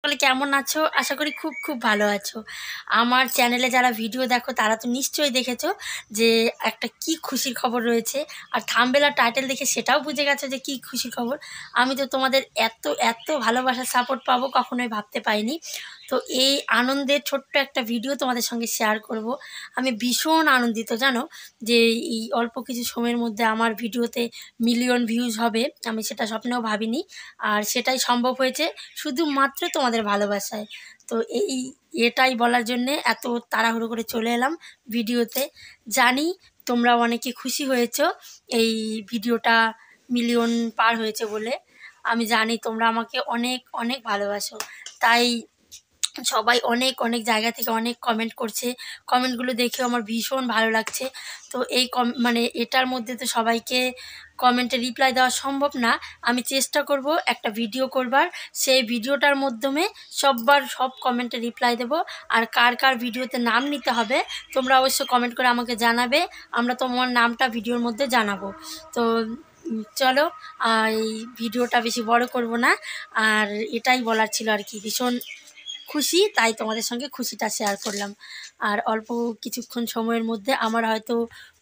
সকলে কেমন আছো? আশা করি খুব খুব ভালো আছো। আমার চ্যানেলে যারা ভিডিও দেখো তারা তো নিশ্চয়ই দেখেছো যে একটা কি খুশির খবর রয়েছে, আর থাম্বনেল আর টাইটেল দেখে সেটাও বুঝে গেছো যে কি খুশির খবর। আমি তো তোমাদের এত এত ভালোবাসার সাপোর্ট পাবো কখনোই ভাবতে পাইনি। তো এই আনন্দের ছোট্ট একটা ভিডিও তোমাদের সঙ্গে শেয়ার করব। আমি ভীষণ আনন্দিত জানো, যে এই অল্প কিছু সময়ের মধ্যে আমার ভিডিওতে মিলিয়ন ভিউজ হবে, আমি সেটা স্বপ্নেও ভাবিনি। আর সেটাই সম্ভব হয়েছে শুধুমাত্র তোমাদের ভালোবাসায়। তো এটাই বলার জন্যে এত তাড়াহুড়ো করে চলে এলাম ভিডিওতে। জানি তোমরা অনেকে খুশি হয়েছো এই ভিডিওটা মিলিয়ন পার হয়েছে বলে। আমি জানি তোমরা আমাকে অনেক অনেক ভালোবাসো, তাই সবাই অনেক অনেক জায়গা থেকে অনেক কমেন্ট করছে। কমেন্টগুলো দেখেও আমার ভীষণ ভালো লাগছে। তো এই মানে এটার মধ্যে তো সবাইকে কমেন্টে রিপ্লাই দেওয়া সম্ভব না। আমি চেষ্টা করব একটা ভিডিও করবার, সেই ভিডিওটার মাধ্যমে সব কমেন্টে রিপ্লাই দেব। আর কার কার ভিডিওতে নাম নিতে হবে তোমরা অবশ্য কমেন্ট করে আমাকে জানাবে, আমরা তোমার নামটা ভিডিওর মধ্যে জানাবো। তো চলো এই ভিডিওটা বেশি বড় করব না। আর এটাই বলার ছিল আর কি, ভীষণ খুশি তাই তোমাদের সঙ্গে খুশিটা শেয়ার করলাম। আর অল্প কিছুক্ষণ সময়ের মধ্যে আমার হয়তো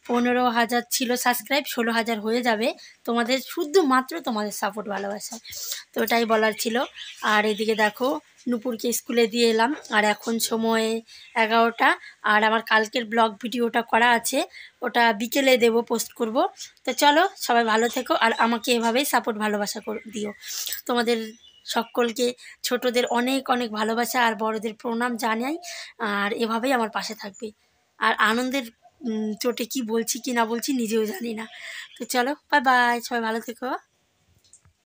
15,000 ছিল সাবস্ক্রাইব, 16,000 হয়ে যাবে তোমাদের শুধুমাত্র তোমাদের সাপোর্ট ভালোবাসা। তো ওটাই বলার ছিল। আর এদিকে দেখো নূপুরকে স্কুলে দিয়ে এলাম, আর এখন সময় 11টা। আর আমার কালকের ব্লগ ভিডিওটা করা আছে, ওটা বিকেলে দেব, পোস্ট করব। তো চলো সবাই ভালো থেকো, আর আমাকে এভাবেই সাপোর্ট ভালোবাসা দিও। তোমাদের সকলকে ছোটদের অনেক অনেক ভালোবাসা আর বড়দের প্রণাম জানাই। আর এভাবেই আমার পাশে থাকবে। আর আনন্দের চোটে কি বলছি কি না বলছি নিজেও জানি না। তো চলো বাই বাই, সবাই ভালো থেকো।